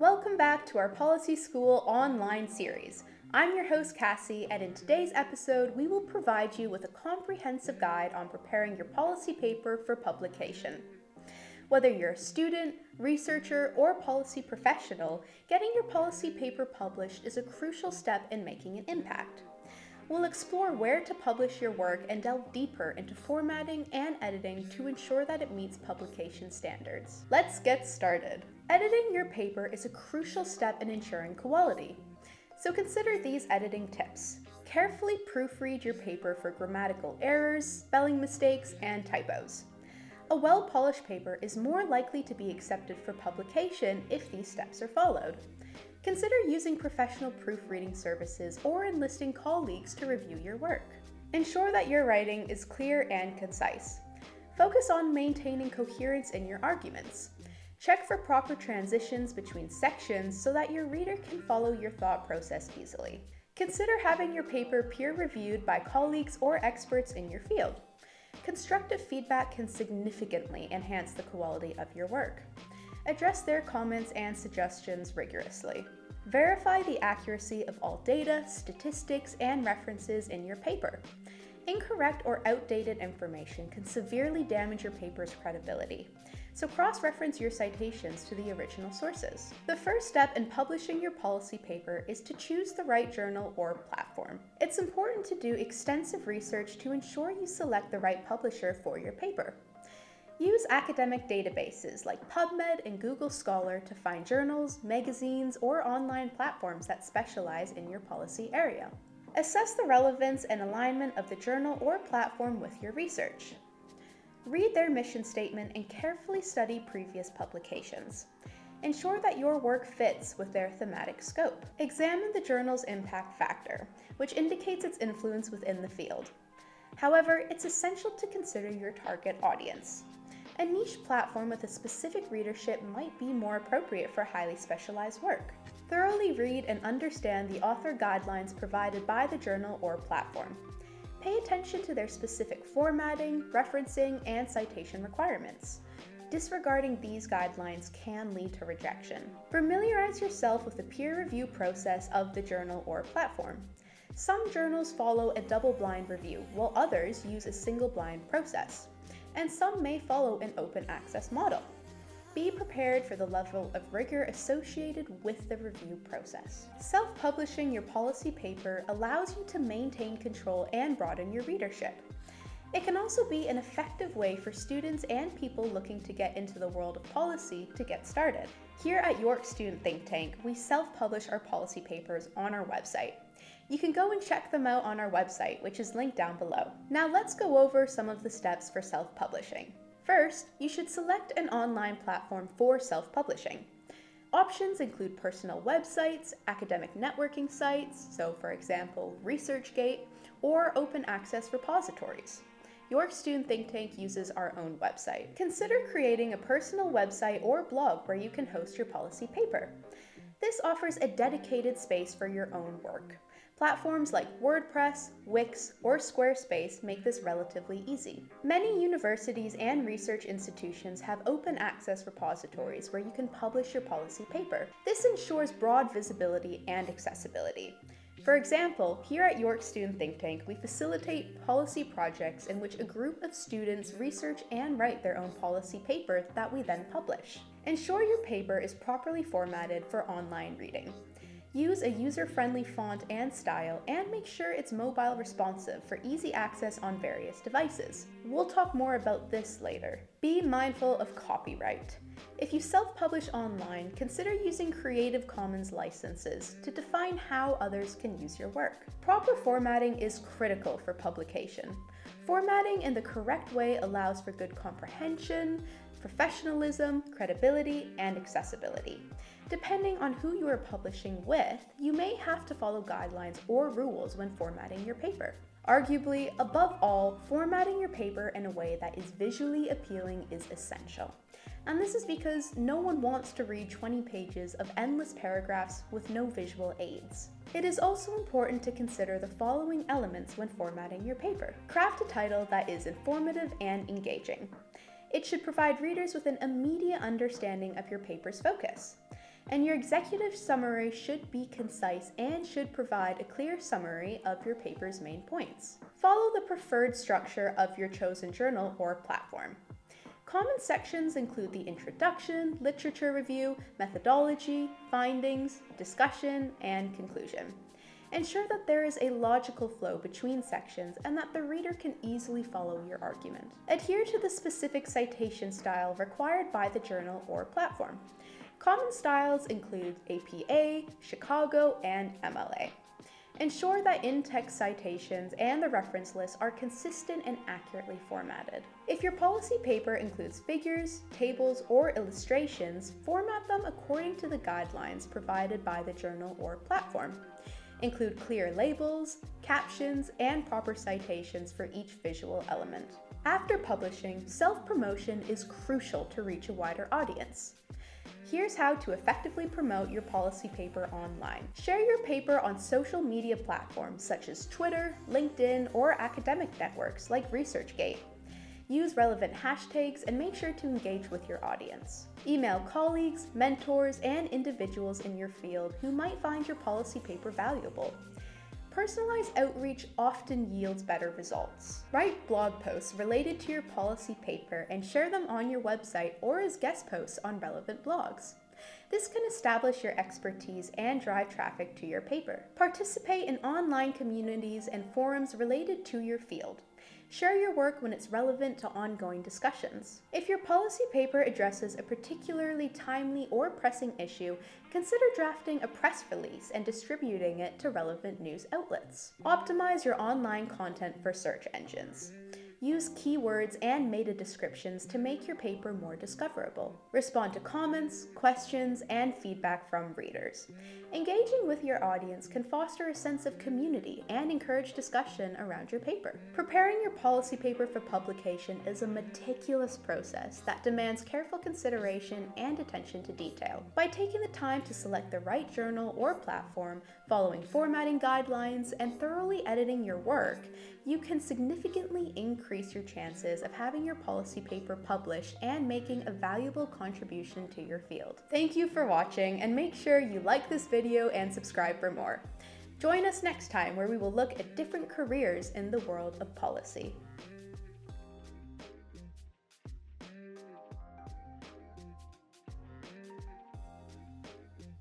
Welcome back to our Policy School online series. I'm your host Cassie, and in today's episode we will provide you with a comprehensive guide on preparing your policy paper for publication. Whether you're a student, researcher, or policy professional, getting your policy paper published is a crucial step in making an impact. We'll explore where to publish your work and delve deeper into formatting and editing to ensure that it meets publication standards. Let's get started. Editing your paper is a crucial step in ensuring quality. So consider these editing tips. Carefully proofread your paper for grammatical errors, spelling mistakes, and typos. A well-polished paper is more likely to be accepted for publication if these steps are followed. Consider using professional proofreading services or enlisting colleagues to review your work. Ensure that your writing is clear and concise. Focus on maintaining coherence in your arguments. Check for proper transitions between sections so that your reader can follow your thought process easily. Consider having your paper peer-reviewed by colleagues or experts in your field. Constructive feedback can significantly enhance the quality of your work. Address their comments and suggestions rigorously. Verify the accuracy of all data, statistics, and references in your paper. Incorrect or outdated information can severely damage your paper's credibility, so cross-reference your citations to the original sources. The first step in publishing your policy paper is to choose the right journal or platform. It's important to do extensive research to ensure you select the right publisher for your paper. Use academic databases like PubMed and Google Scholar to find journals, magazines, or online platforms that specialize in your policy area. Assess the relevance and alignment of the journal or platform with your research. Read their mission statement and carefully study previous publications. Ensure that your work fits with their thematic scope. Examine the journal's impact factor, which indicates its influence within the field. However, it's essential to consider your target audience. A niche platform with a specific readership might be more appropriate for highly specialized work. Thoroughly read and understand the author guidelines provided by the journal or platform. Pay attention to their specific formatting, referencing, and citation requirements. Disregarding these guidelines can lead to rejection. Familiarize yourself with the peer review process of the journal or platform. Some journals follow a double-blind review, while others use a single-blind process. And some may follow an open access model. Be prepared for the level of rigor associated with the review process. Self-publishing your policy paper allows you to maintain control and broaden your readership. It can also be an effective way for students and people looking to get into the world of policy to get started. Here at York Student Think Tank, we self-publish our policy papers on our website. You can go and check them out on our website, which is linked down below. Now let's go over some of the steps for self-publishing. First, you should select an online platform for self-publishing. Options include personal websites, academic networking sites, so for example, ResearchGate, or open access repositories. York Student Think Tank uses our own website. Consider creating a personal website or blog where you can host your policy paper. This offers a dedicated space for your own work. Platforms like WordPress, Wix, or Squarespace make this relatively easy. Many universities and research institutions have open access repositories where you can publish your policy paper. This ensures broad visibility and accessibility. For example, here at York Student Think Tank, we facilitate policy projects in which a group of students research and write their own policy paper that we then publish. Ensure your paper is properly formatted for online reading. Use a user-friendly font and style, and make sure it's mobile responsive for easy access on various devices. We'll talk more about this later. Be mindful of copyright. If you self-publish online, consider using Creative Commons licenses to define how others can use your work. Proper formatting is critical for publication. Formatting in the correct way allows for good comprehension, professionalism, credibility, and accessibility. Depending on who you are publishing with, you may have to follow guidelines or rules when formatting your paper. Arguably, above all, formatting your paper in a way that is visually appealing is essential. And this is because no one wants to read 20 pages of endless paragraphs with no visual aids. It is also important to consider the following elements when formatting your paper. Craft a title that is informative and engaging. It should provide readers with an immediate understanding of your paper's focus. And your executive summary should be concise and should provide a clear summary of your paper's main points. Follow the preferred structure of your chosen journal or platform. Common sections include the introduction, literature review, methodology, findings, discussion, and conclusion. Ensure that there is a logical flow between sections and that the reader can easily follow your argument. Adhere to the specific citation style required by the journal or platform. Common styles include APA, Chicago, and MLA. Ensure that in-text citations and the reference list are consistent and accurately formatted. If your policy paper includes figures, tables, or illustrations, format them according to the guidelines provided by the journal or platform. Include clear labels, captions, and proper citations for each visual element. After publishing, self-promotion is crucial to reach a wider audience. Here's how to effectively promote your policy paper online. Share your paper on social media platforms such as Twitter, LinkedIn, or academic networks like ResearchGate. Use relevant hashtags and make sure to engage with your audience. Email colleagues, mentors, and individuals in your field who might find your policy paper valuable. Personalized outreach often yields better results. Write blog posts related to your policy paper and share them on your website or as guest posts on relevant blogs. This can establish your expertise and drive traffic to your paper. Participate in online communities and forums related to your field. Share your work when it's relevant to ongoing discussions. If your policy paper addresses a particularly timely or pressing issue, consider drafting a press release and distributing it to relevant news outlets. Optimize your online content for search engines. Use keywords and meta descriptions to make your paper more discoverable. Respond to comments, questions, and feedback from readers. Engaging with your audience can foster a sense of community and encourage discussion around your paper. Preparing your policy paper for publication is a meticulous process that demands careful consideration and attention to detail. By taking the time to select the right journal or platform, following formatting guidelines, and thoroughly editing your work, you can significantly increase your chances of having your policy paper published and making a valuable contribution to your field. Thank you for watching, and make sure you like this video and subscribe for more. Join us next time where we will look at different careers in the world of policy.